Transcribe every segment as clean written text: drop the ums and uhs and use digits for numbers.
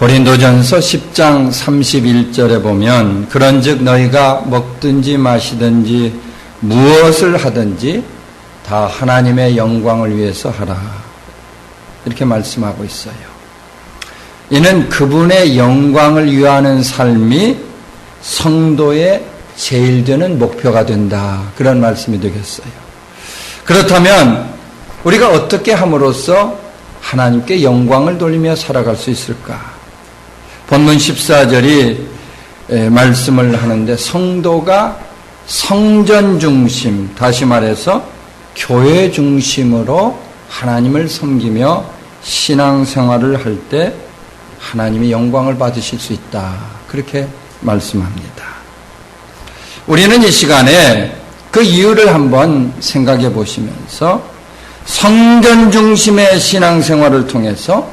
고린도전서 10장 31절에 보면 그런즉 너희가 먹든지 마시든지 무엇을 하든지 다 하나님의 영광을 위해서 하라. 이렇게 말씀하고 있어요. 이는 그분의 영광을 위하는 삶이 성도의 제일 되는 목표가 된다. 그런 말씀이 되겠어요. 그렇다면 우리가 어떻게 함으로써 하나님께 영광을 돌리며 살아갈 수 있을까? 본문 14절이 말씀을 하는데 성도가 성전 중심, 다시 말해서 교회 중심으로 하나님을 섬기며 신앙생활을 할 때 하나님의 영광을 받으실 수 있다. 그렇게 말씀합니다. 우리는 이 시간에 그 이유를 한번 생각해 보시면서 성전 중심의 신앙생활을 통해서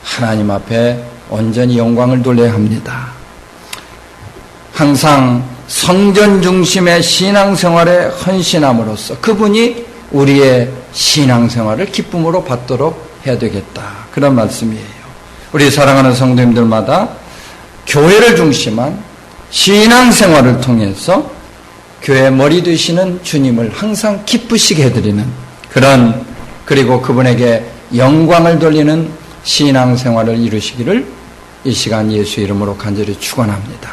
하나님 앞에 온전히 영광을 돌려야 합니다. 항상 성전 중심의 신앙생활에 헌신함으로써 그분이 우리의 신앙생활을 기쁨으로 받도록 해야 되겠다. 그런 말씀이에요. 우리 사랑하는 성도님들마다 교회를 중심한 신앙생활을 통해서 교회 머리 되시는 주님을 항상 기쁘시게 해드리는 그리고 그분에게 영광을 돌리는 신앙생활을 이루시기를 이 시간 예수 이름으로 간절히 축원합니다.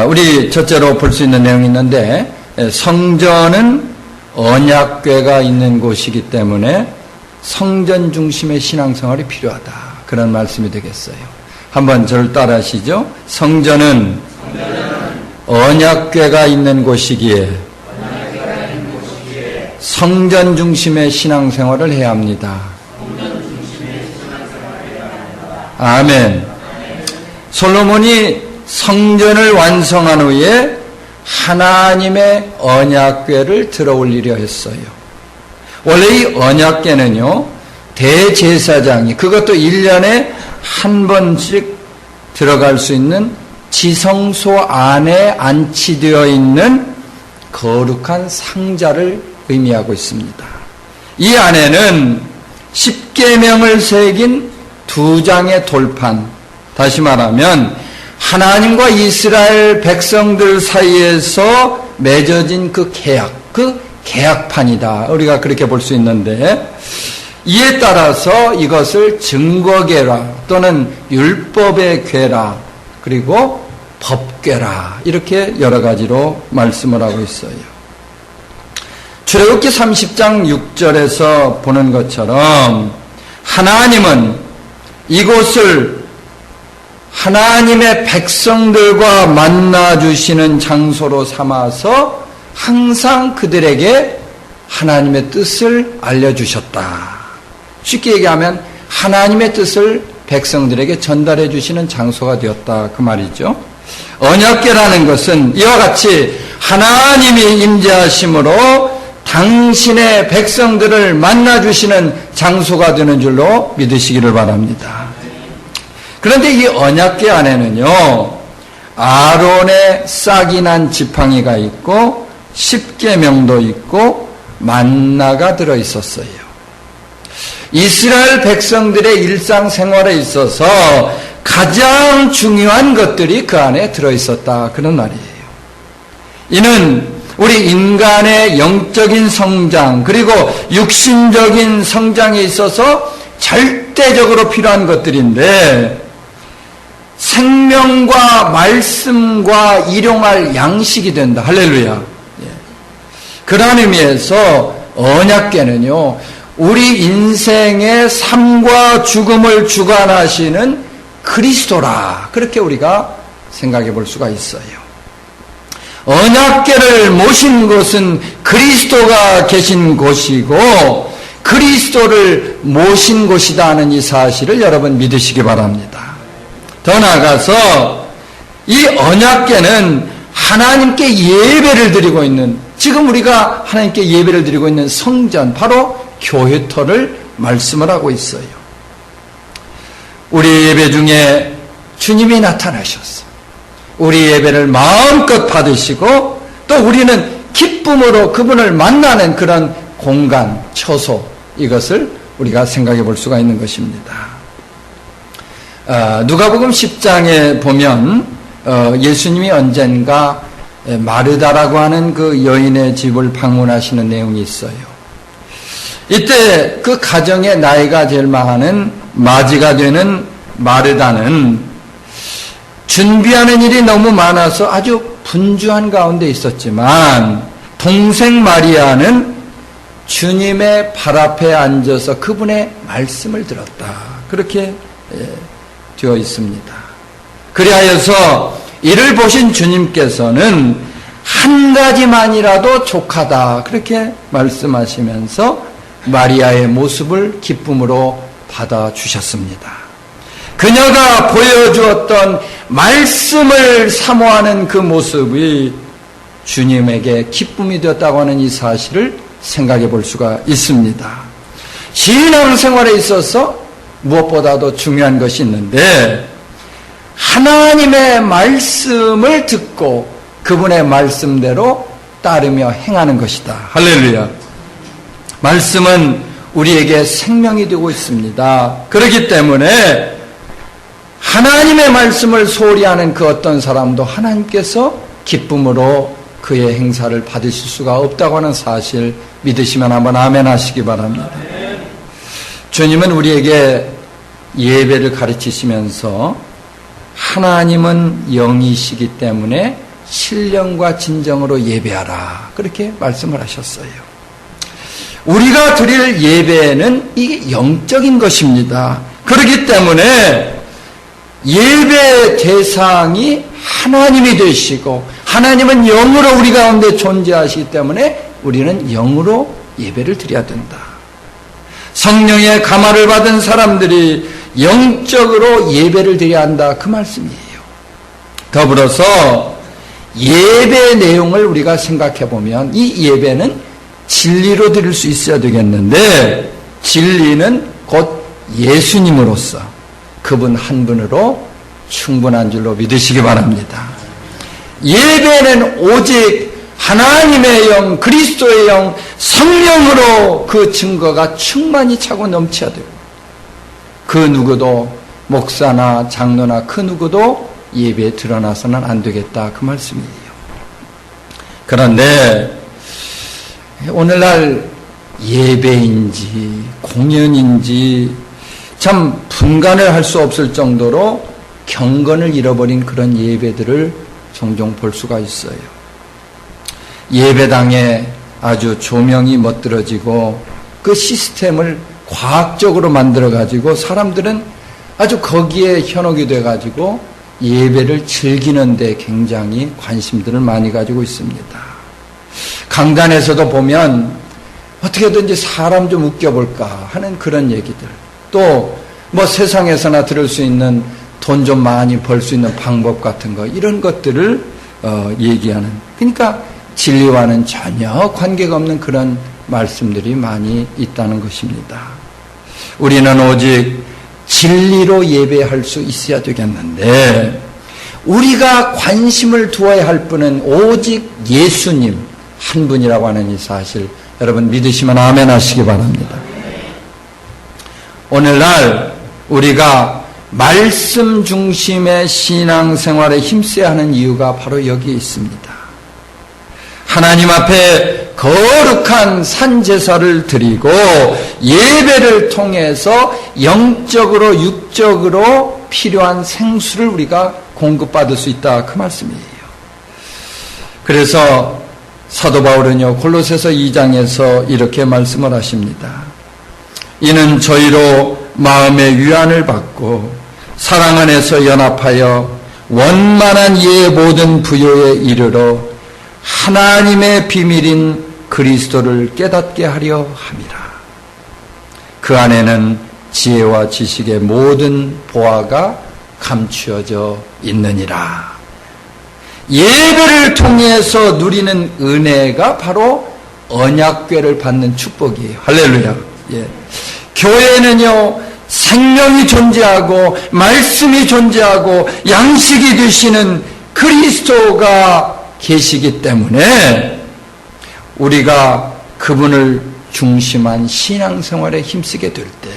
우리 첫째로 볼 수 있는 내용이 있는데 성전은 언약궤가 있는 곳이기 때문에 성전 중심의 신앙생활이 필요하다. 그런 말씀이 되겠어요. 한번 저를 따라 하시죠. 성전은 언약궤가 있는 곳이기에 성전 중심의 신앙생활을 해야 합니다. 아멘. 솔로몬이 성전을 완성한 후에 하나님의 언약궤를 들어올리려 했어요. 원래 이 언약궤는요, 대제사장이 그것도 1년에 한 번씩 들어갈 수 있는 지성소 안에 안치되어 있는 거룩한 상자를 의미하고 있습니다. 이 안에는 10계명을 새긴 2장의 돌판, 다시 말하면 하나님과 이스라엘 백성들 사이에서 맺어진 그 계약판이다. 우리가 그렇게 볼 수 있는데 이에 따라서 이것을 증거궤라 또는 율법의 궤라 그리고 법궤라 이렇게 여러 가지로 말씀을 하고 있어요. 출애굽기 30장 6절에서 보는 것처럼 하나님은 이곳을 하나님의 백성들과 만나주시는 장소로 삼아서 항상 그들에게 하나님의 뜻을 알려주셨다. 쉽게 얘기하면 하나님의 뜻을 백성들에게 전달해 주시는 장소가 되었다. 그 말이죠. 언약궤라는 것은 이와 같이 하나님이 임재하심으로 당신의 백성들을 만나주시는 장소가 되는 줄로 믿으시기를 바랍니다. 그런데 이 언약궤 안에는요, 아론의 싹이 난 지팡이가 있고 10계명도 있고 만나가 들어있었어요. 이스라엘 백성들의 일상생활에 있어서 가장 중요한 것들이 그 안에 들어있었다. 그런 말이에요. 이는 우리 인간의 영적인 성장 그리고 육신적인 성장에 있어서 절대적으로 필요한 것들인데 생명과 말씀과 일용할 양식이 된다. 할렐루야. 그런 의미에서 언약궤는요, 우리 인생의 삶과 죽음을 주관하시는 그리스도라. 그렇게 우리가 생각해 볼 수가 있어요. 언약궤를 모신 곳은 그리스도가 계신 곳이고 그리스도를 모신 곳이다 하는 이 사실을 여러분 믿으시기 바랍니다. 더 나아가서 이 언약궤는 하나님께 예배를 드리고 있는, 지금 우리가 하나님께 예배를 드리고 있는 성전, 바로 교회터를 말씀을 하고 있어요. 우리 예배 중에 주님이 나타나셨어. 우리 예배를 마음껏 받으시고 또 우리는 기쁨으로 그분을 만나는 그런 공간, 처소, 이것을 우리가 생각해 볼 수가 있는 것입니다. 누가복음 10장에 보면 예수님이 언젠가 마르다라고 하는 그 여인의 집을 방문하시는 내용이 있어요. 이때 그 가정의 나이가 제일 많은 맞이가 되는 마르다는 준비하는 일이 너무 많아서 아주 분주한 가운데 있었지만 동생 마리아는 주님의 발 앞에 앉아서 그분의 말씀을 들었다. 그렇게 되어 있습니다. 그리하여서 이를 보신 주님께서는 한 가지만이라도 족하다. 그렇게 말씀하시면서 마리아의 모습을 기쁨으로 받아주셨습니다. 그녀가 보여주었던 말씀을 사모하는 그 모습이 주님에게 기쁨이 되었다고 하는 이 사실을 생각해 볼 수가 있습니다. 신앙생활에 있어서 무엇보다도 중요한 것이 있는데 하나님의 말씀을 듣고 그분의 말씀대로 따르며 행하는 것이다. 할렐루야. 말씀은 우리에게 생명이 되고 있습니다. 그렇기 때문에 하나님의 말씀을 소홀히 하는 그 어떤 사람도 하나님께서 기쁨으로 그의 행사를 받으실 수가 없다고 하는 사실 믿으시면 한번 아멘 하시기 바랍니다. 주님은 우리에게 예배를 가르치시면서 하나님은 영이시기 때문에 신령과 진정으로 예배하라. 그렇게 말씀을 하셨어요. 우리가 드릴 예배는 이게 영적인 것입니다. 그렇기 때문에 예배 대상이 하나님이 되시고 하나님은 영으로 우리 가운데 존재하시기 때문에 우리는 영으로 예배를 드려야 된다. 성령의 감화를 받은 사람들이 영적으로 예배를 드려야 한다. 그 말씀이에요. 더불어서 예배 내용을 우리가 생각해 보면 이 예배는 진리로 드릴 수 있어야 되겠는데 진리는 곧 예수님으로서 그분 한 분으로 충분한 줄로 믿으시기 바랍니다. 예배는 오직 하나님의 영, 그리스도의 영, 성령으로 그 증거가 충만히 차고 넘쳐야 되고 그 누구도 목사나 장로나 그 누구도 예배에 드러나서는 안 되겠다. 그 말씀이에요. 그런데 오늘날 예배인지 공연인지 참 분간을 할 수 없을 정도로 경건을 잃어버린 그런 예배들을 종종 볼 수가 있어요. 예배당에 아주 조명이 멋들어지고 그 시스템을 과학적으로 만들어가지고 사람들은 아주 거기에 현혹이 돼가지고 예배를 즐기는데 굉장히 관심들을 많이 가지고 있습니다. 강단에서도 보면 어떻게든지 사람 좀 웃겨볼까 하는 그런 얘기들, 또 뭐 세상에서나 들을 수 있는 돈 좀 많이 벌 수 있는 방법 같은 거, 이런 것들을 얘기하는, 그러니까 진리와는 전혀 관계가 없는 그런 말씀들이 많이 있다는 것입니다. 우리는 오직 진리로 예배할 수 있어야 되겠는데 우리가 관심을 두어야 할 분은 오직 예수님 한 분이라고 하는 이 사실, 여러분 믿으시면 아멘 하시기 바랍니다. 오늘날 우리가 말씀 중심의 신앙생활에 힘써야 하는 이유가 바로 여기에 있습니다. 하나님 앞에 거룩한 산제사를 드리고 예배를 통해서 영적으로 육적으로 필요한 생수를 우리가 공급받을 수 있다. 그 말씀이에요. 그래서 사도 바울은요, 골로새서 2장에서 이렇게 말씀을 하십니다. 이는 저희로 마음의 위안을 받고 사랑 안에서 연합하여 원만한 이의 모든 부요에 이르러 하나님의 비밀인 그리스도를 깨닫게 하려 함이라. 그 안에는 지혜와 지식의 모든 보화가 감추어져 있느니라. 예배를 통해서 누리는 은혜가 바로 언약궤를 받는 축복이에요. 할렐루야. 예. 교회는요, 생명이 존재하고 말씀이 존재하고 양식이 되시는 그리스도가 계시기 때문에 우리가 그분을 중심한 신앙생활에 힘쓰게 될 때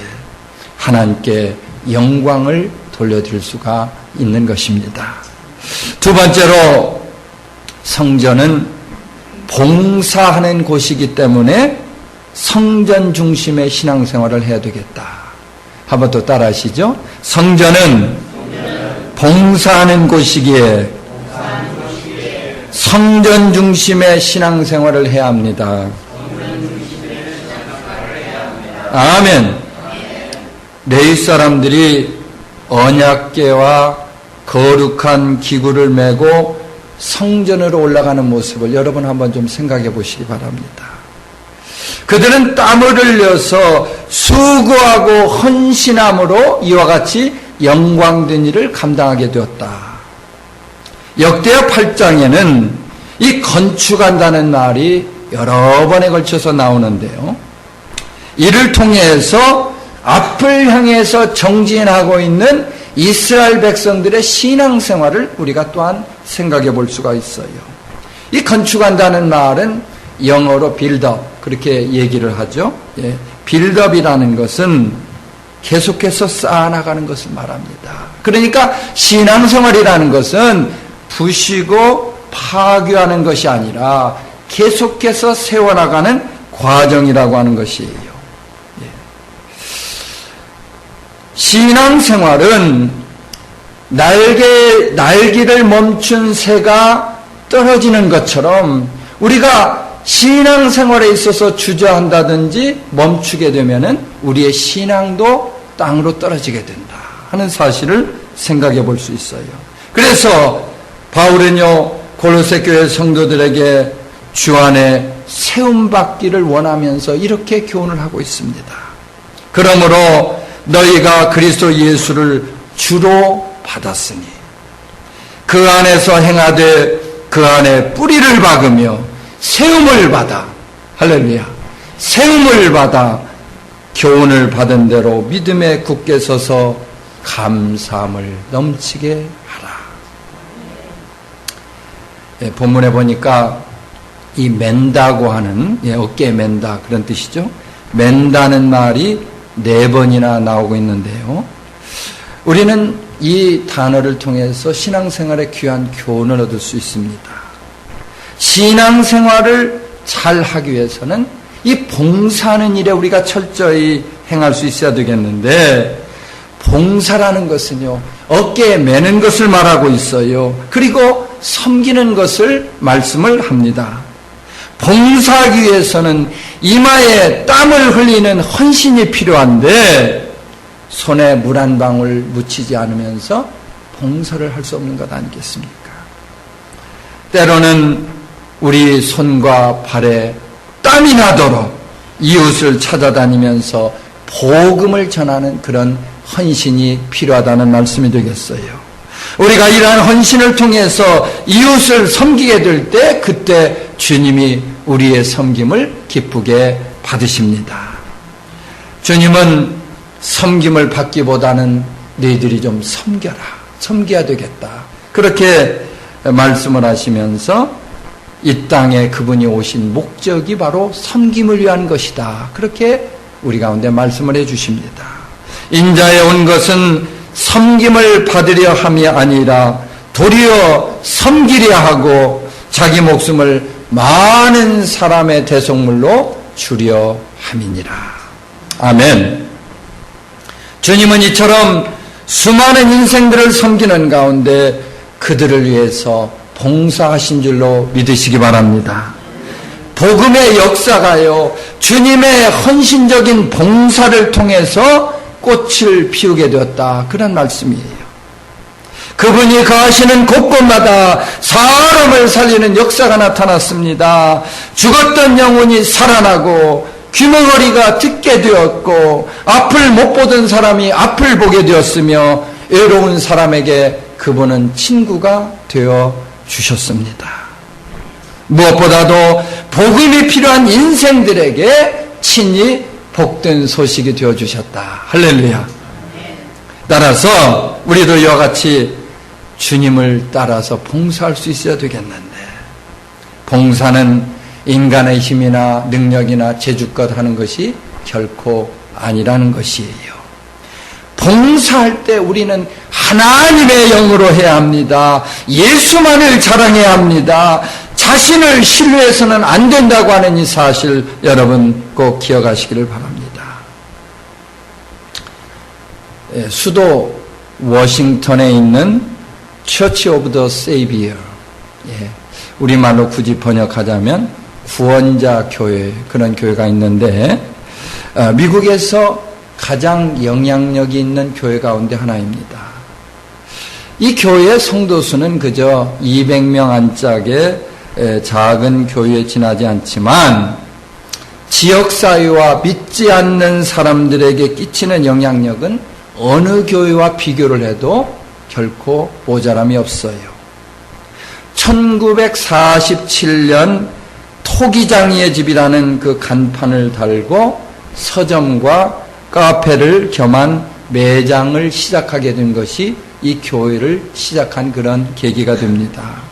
하나님께 영광을 돌려드릴 수가 있는 것입니다. 두 번째로 성전은 봉사하는 곳이기 때문에 성전 중심의 신앙생활을 해야 되겠다. 한번 또 따라 하시죠. 성전은 봉사하는 곳이기에 성전 중심의 신앙생활을 해야 합니다. 아멘. 레위 사람들이 언약궤와 거룩한 기구를 메고 성전으로 올라가는 모습을 여러분 한번 좀 생각해 보시기 바랍니다. 그들은 땀을 흘려서 수고하고 헌신함으로 이와 같이 영광된 일을 감당하게 되었다. 역대하 8장에는 이 건축한다는 말이 여러 번에 걸쳐서 나오는데요. 이를 통해서 앞을 향해서 정진하고 있는 이스라엘 백성들의 신앙생활을 우리가 또한 생각해 볼 수가 있어요. 이 건축한다는 말은 영어로 빌드업 그렇게 얘기를 하죠. 예, 빌드업이라는 것은 계속해서 쌓아나가는 것을 말합니다. 그러니까 신앙생활이라는 것은 부시고 파괴하는 것이 아니라 계속해서 세워나가는 과정이라고 하는 것이에요. 신앙생활은 날개를 멈춘 새가 떨어지는 것처럼 우리가 신앙생활에 있어서 주저한다든지 멈추게 되면은 우리의 신앙도 땅으로 떨어지게 된다 하는 사실을 생각해 볼 수 있어요. 그래서 바울은요 골로새 교회 성도들에게 주 안에 세움받기를 원하면서 이렇게 교훈을 하고 있습니다. 그러므로 너희가 그리스도 예수를 주로 받았으니 그 안에서 행하되 그 안에 뿌리를 박으며 세움을 받아 할렐루야 세움을 받아 교훈을 받은 대로 믿음에 굳게 서서 감사함을 넘치게 하라. 예, 본문에 보니까 이 맨다고 하는 어깨에 맨다 그런 뜻이죠. 맨다는 말이 4번이나 나오고 있는데요. 우리는 이 단어를 통해서 신앙생활에 귀한 교훈을 얻을 수 있습니다. 신앙생활을 잘 하기 위해서는 이 봉사하는 일에 우리가 철저히 행할 수 있어야 되겠는데 봉사라는 것은요 어깨에 매는 것을 말하고 있어요. 그리고 섬기는 것을 말씀을 합니다. 봉사하기 위해서는 이마에 땀을 흘리는 헌신이 필요한데 손에 물 한 방울 묻히지 않으면서 봉사를 할 수 없는 것 아니겠습니까? 때로는 우리 손과 발에 땀이 나도록 이웃을 찾아다니면서 복음을 전하는 그런 헌신이 필요하다는 말씀이 되겠어요. 우리가 이러한 헌신을 통해서 이웃을 섬기게 될 때 그때 주님이 우리의 섬김을 기쁘게 받으십니다. 주님은 섬김을 받기보다는 너희들이 좀 섬겨야 되겠다. 그렇게 말씀을 하시면서 이 땅에 그분이 오신 목적이 바로 섬김을 위한 것이다. 그렇게 우리 가운데 말씀을 해 주십니다. 인자에 온 것은 섬김을 받으려 함이 아니라 도리어 섬기려 하고 자기 목숨을 많은 사람의 대속물로 주려 함이니라. 아멘. 주님은 이처럼 수많은 인생들을 섬기는 가운데 그들을 위해서 봉사하신 줄로 믿으시기 바랍니다. 복음의 역사가요 주님의 헌신적인 봉사를 통해서 꽃을 피우게 되었다. 그런 말씀이에요. 그분이 거하시는 곳곳마다 사람을 살리는 역사가 나타났습니다. 죽었던 영혼이 살아나고 귀머거리가 듣게 되었고 앞을 못 보던 사람이 앞을 보게 되었으며 외로운 사람에게 그분은 친구가 되어 주셨습니다. 무엇보다도 복음이 필요한 인생들에게 친히 복된 소식이 되어 주셨다. 할렐루야. 따라서 우리도 이와 같이 주님을 따라서 봉사할 수 있어야 되겠는데 봉사는 인간의 힘이나 능력이나 재주껏 하는 것이 결코 아니라는 것이에요. 봉사할 때 우리는 하나님의 영으로 해야 합니다. 예수만을 자랑해야 합니다. 자신을 신뢰해서는 안 된다고 하는 이 사실 여러분 꼭 기억하시기를 바랍니다. 수도 워싱턴에 있는 Church of the Savior, 우리말로 굳이 번역하자면 구원자 교회, 그런 교회가 있는데 미국에서 가장 영향력이 있는 교회 가운데 하나입니다. 이 교회의 성도 수는 그저 200명 안짝의 작은 교회에 지나지 않지만 지역사회와 믿지 않는 사람들에게 끼치는 영향력은 어느 교회와 비교를 해도 결코 모자람이 없어요. 1947년 토기장이의 집이라는 그 간판을 달고 서점과 카페를 겸한 매장을 시작하게 된 것이 이 교회를 시작한 그런 계기가 됩니다.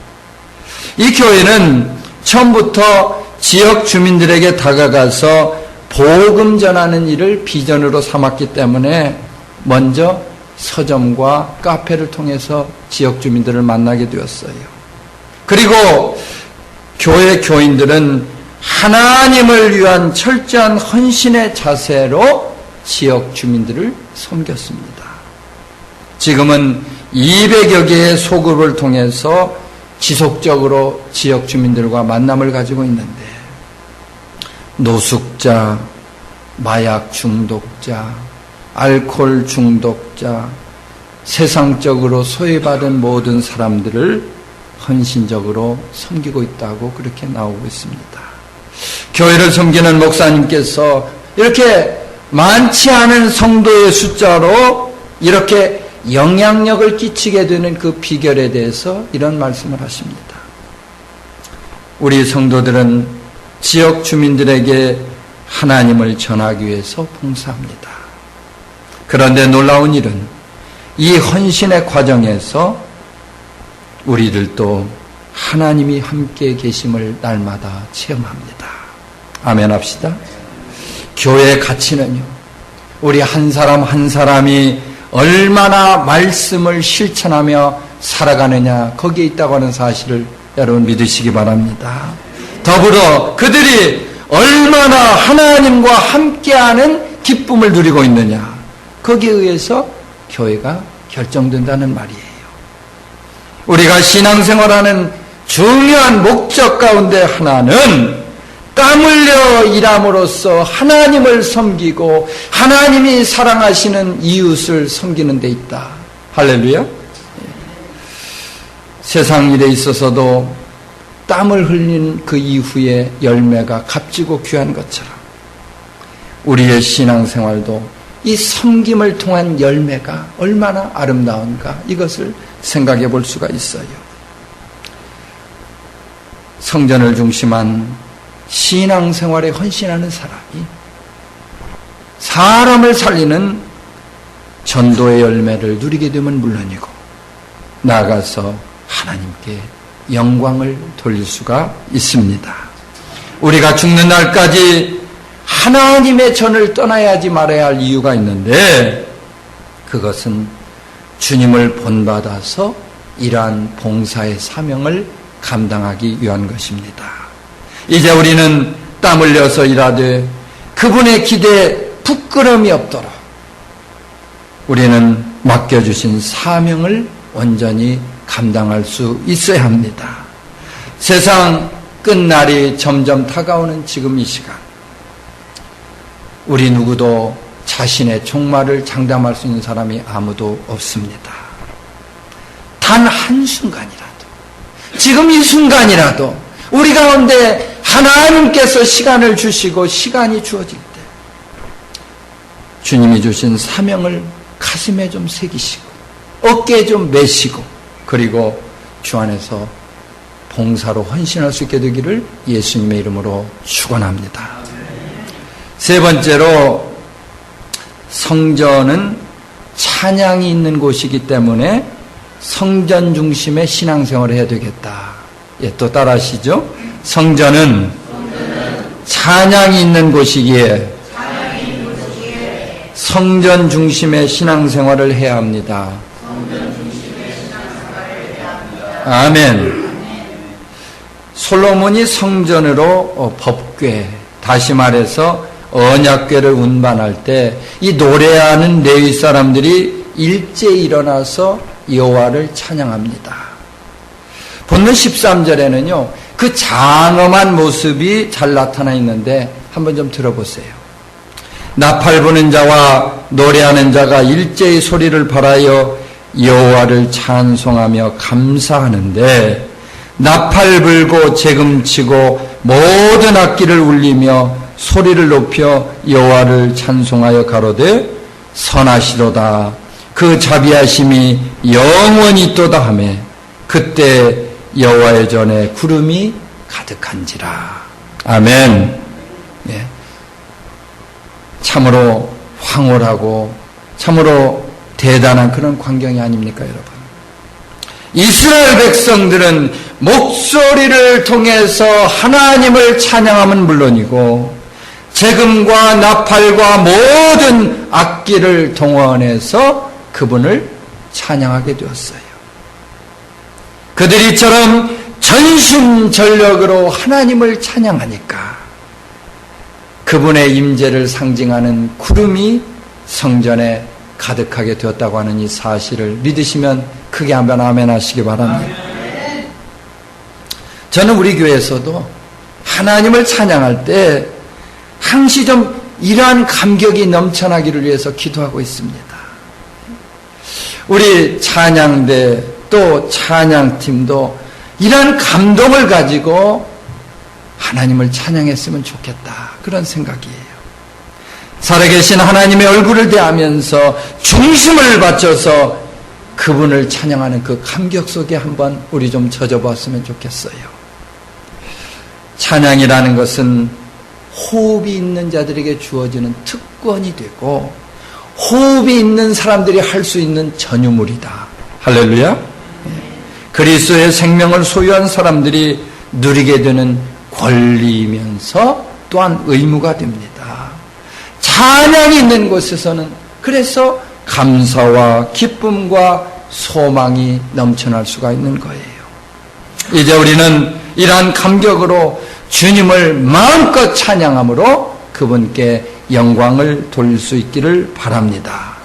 이 교회는 처음부터 지역 주민들에게 다가가서 복음 전하는 일을 비전으로 삼았기 때문에 먼저 서점과 카페를 통해서 지역 주민들을 만나게 되었어요. 그리고 교회 교인들은 하나님을 위한 철저한 헌신의 자세로 지역 주민들을 섬겼습니다. 지금은 200여 개의 소그룹을 통해서 지속적으로 지역 주민들과 만남을 가지고 있는데 노숙자, 마약 중독자, 알코올 중독자, 세상적으로 소외받은 모든 사람들을 헌신적으로 섬기고 있다고 그렇게 나오고 있습니다. 교회를 섬기는 목사님께서 이렇게 많지 않은 성도의 숫자로 이렇게 영향력을 끼치게 되는 그 비결에 대해서 이런 말씀을 하십니다. 우리 성도들은 지역 주민들에게 하나님을 전하기 위해서 봉사합니다. 그런데 놀라운 일은 이 헌신의 과정에서 우리들도 하나님이 함께 계심을 날마다 체험합니다. 아멘 합시다. 교회의 가치는요, 우리 한 사람 한 사람이 얼마나 말씀을 실천하며 살아가느냐, 거기에 있다고 하는 사실을 여러분 믿으시기 바랍니다. 더불어 그들이 얼마나 하나님과 함께하는 기쁨을 누리고 있느냐, 거기에 의해서 교회가 결정된다는 말이에요. 우리가 신앙생활하는 중요한 목적 가운데 하나는 땀 흘려 일함으로써 하나님을 섬기고 하나님이 사랑하시는 이웃을 섬기는 데 있다. 할렐루야. 세상 일에 있어서도 땀을 흘린 그 이후의 열매가 값지고 귀한 것처럼 우리의 신앙생활도 이 섬김을 통한 열매가 얼마나 아름다운가, 이것을 생각해 볼 수가 있어요. 성전을 중심한 신앙생활에 헌신하는 사람이 사람을 살리는 전도의 열매를 누리게 되면 물론이고 나아가서 하나님께 영광을 돌릴 수가 있습니다. 우리가 죽는 날까지 하나님의 전을 떠나야지 말아야 할 이유가 있는데 그것은 주님을 본받아서 이러한 봉사의 사명을 감당하기 위한 것입니다. 이제 우리는 땀 흘려서 일하되 그분의 기대에 부끄러움이 없도록 우리는 맡겨주신 사명을 온전히 감당할 수 있어야 합니다. 세상 끝날이 점점 다가오는 지금 이 시간, 우리 누구도 자신의 종말을 장담할 수 있는 사람이 아무도 없습니다. 단 한순간이라도, 지금 이 순간이라도 우리 가운데 하나님께서 시간을 주시고 시간이 주어질 때 주님이 주신 사명을 가슴에 좀 새기시고 어깨에 좀 메시고 그리고 주 안에서 봉사로 헌신할 수 있게 되기를 예수님의 이름으로 축원합니다. 세 번째로, 성전은 찬양이 있는 곳이기 때문에 성전 중심의 신앙생활을 해야 되겠다. 또 따라하시죠. 성전은 찬양이 있는 곳이기에 성전 중심의 신앙생활을 해야 합니다. 아멘. 솔로몬이 성전으로 법궤, 다시 말해서 언약궤를 운반할 때 이 노래하는 레위 사람들이 일제히 일어나서 여호와를 찬양합니다. 본문 13절에는요 그 장엄한 모습이 잘 나타나 있는데 한번 좀 들어보세요. 나팔 부는 자와 노래하는 자가 일제히 소리를 벌하여 여호와를 찬송하며 감사하는데, 나팔 불고 재금치고 모든 악기를 울리며 소리를 높여 여호와를 찬송하여 가로되 선하시도다, 그 자비하심이 영원히 있도다 하매 그때 여호와의 전에 구름이 가득한지라. 아멘. 예. 참으로 황홀하고 참으로 대단한 그런 광경이 아닙니까, 여러분? 이스라엘 백성들은 목소리를 통해서 하나님을 찬양함은 물론이고 재금과 나팔과 모든 악기를 동원해서 그분을 찬양하게 되었어요. 그들이 이처럼 전심전력으로 하나님을 찬양하니까 그분의 임재를 상징하는 구름이 성전에 가득하게 되었다고 하는 이 사실을 믿으시면 크게 한번 아멘 하시기 바랍니다. 저는 우리 교회에서도 하나님을 찬양할 때 항시 좀 이러한 감격이 넘쳐나기를 위해서 기도하고 있습니다. 우리 찬양대 또 찬양팀도 이러한 감동을 가지고 하나님을 찬양했으면 좋겠다, 그런 생각이에요. 살아계신 하나님의 얼굴을 대하면서 중심을 바쳐서 그분을 찬양하는 그 감격 속에 한번 우리 좀 젖어봤으면 좋겠어요. 찬양이라는 것은 호흡이 있는 자들에게 주어지는 특권이 되고 호흡이 있는 사람들이 할 수 있는 전유물이다. 할렐루야. 그리스도의 생명을 소유한 사람들이 누리게 되는 권리이면서 또한 의무가 됩니다. 찬양이 있는 곳에서는 그래서 감사와 기쁨과 소망이 넘쳐날 수가 있는 거예요. 이제 우리는 이러한 감격으로 주님을 마음껏 찬양함으로 그분께 영광을 돌릴 수 있기를 바랍니다.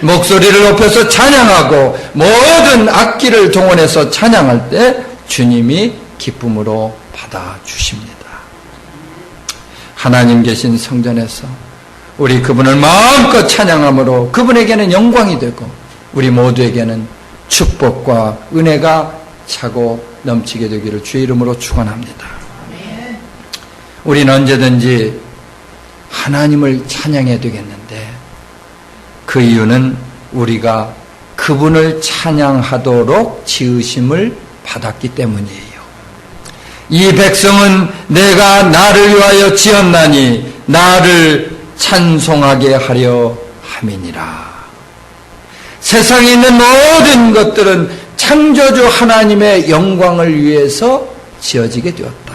목소리를 높여서 찬양하고 모든 악기를 동원해서 찬양할 때 주님이 기쁨으로 받아주십니다. 하나님 계신 성전에서 우리 그분을 마음껏 찬양함으로 그분에게는 영광이 되고 우리 모두에게는 축복과 은혜가 차고 넘치게 되기를 주의 이름으로 축원합니다. 우리는 언제든지 하나님을 찬양해야 되겠는데 그 이유는 우리가 그분을 찬양하도록 지으심을 받았기 때문이에요. 이 백성은 내가 나를 위하여 지었나니 나를 찬송하게 하려 함이니라. 세상에 있는 모든 것들은 창조주 하나님의 영광을 위해서 지어지게 되었다.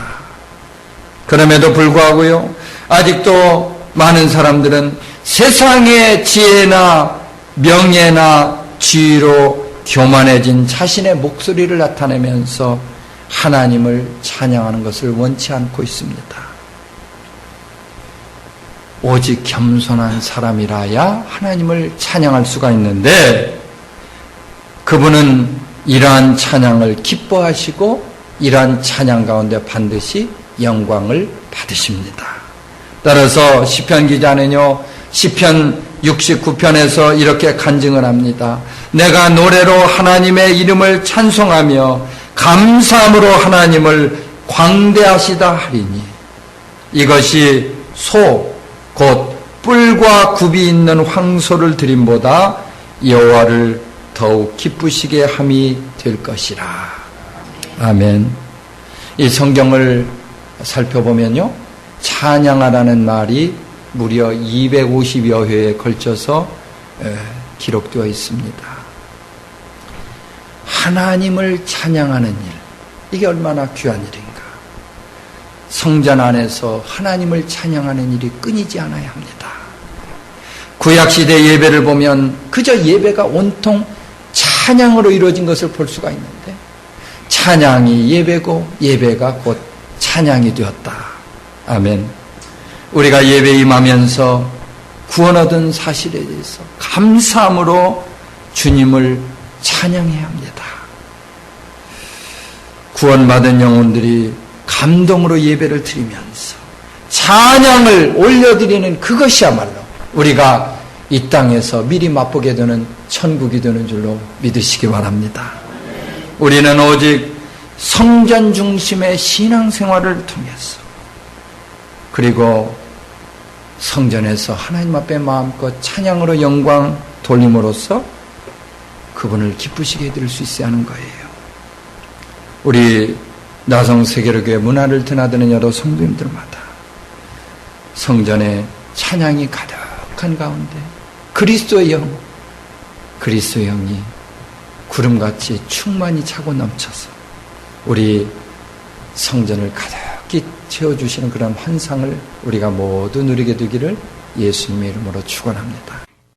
그럼에도 불구하고요, 아직도 많은 사람들은 세상의 지혜나 명예나 지위로 교만해진 자신의 목소리를 나타내면서 하나님을 찬양하는 것을 원치 않고 있습니다. 오직 겸손한 사람이라야 하나님을 찬양할 수가 있는데 그분은 이러한 찬양을 기뻐하시고 이러한 찬양 가운데 반드시 영광을 받으십니다. 따라서 시편 기자는요, 시편 69편에서 이렇게 간증을 합니다. 내가 노래로 하나님의 이름을 찬송하며 감사함으로 하나님을 광대하시다 하리니 이것이 소 곧 뿔과 굽이 있는 황소를 드림보다 여호와를 더욱 기쁘시게 함이 될 것이라. 아멘. 이 성경을 살펴보면요, 찬양하라는 말이 무려 250여 회에 걸쳐서 기록되어 있습니다. 하나님을 찬양하는 일, 이게 얼마나 귀한 일인가. 성전 안에서 하나님을 찬양하는 일이 끊이지 않아야 합니다. 구약시대 예배를 보면 그저 예배가 온통 찬양으로 이루어진 것을 볼 수가 있는데, 찬양이 예배고 예배가 곧 찬양이 되었다. 아멘. 우리가 예배에 임하면서 구원 얻은 사실에 대해서 감사함으로 주님을 찬양해야 합니다. 구원받은 영혼들이 감동으로 예배를 드리면서 찬양을 올려드리는 그것이야말로 우리가 이 땅에서 미리 맛보게 되는 천국이 되는 줄로 믿으시기 바랍니다. 우리는 오직 성전 중심의 신앙생활을 통해서, 그리고 성전에서 하나님 앞에 마음껏 찬양으로 영광 돌림으로써 그분을 기쁘시게 해드릴 수 있어야 하는 거예요. 우리 나성세계로교회 문화를 드나드는 여러 성도님들마다 성전에 찬양이 가득한 가운데 그리스도의 영이 구름같이 충만히 차고 넘쳐서 우리 성전을 가득히 채워주시는 그런 환상을 우리가 모두 누리게 되기를 예수님의 이름으로 축원합니다.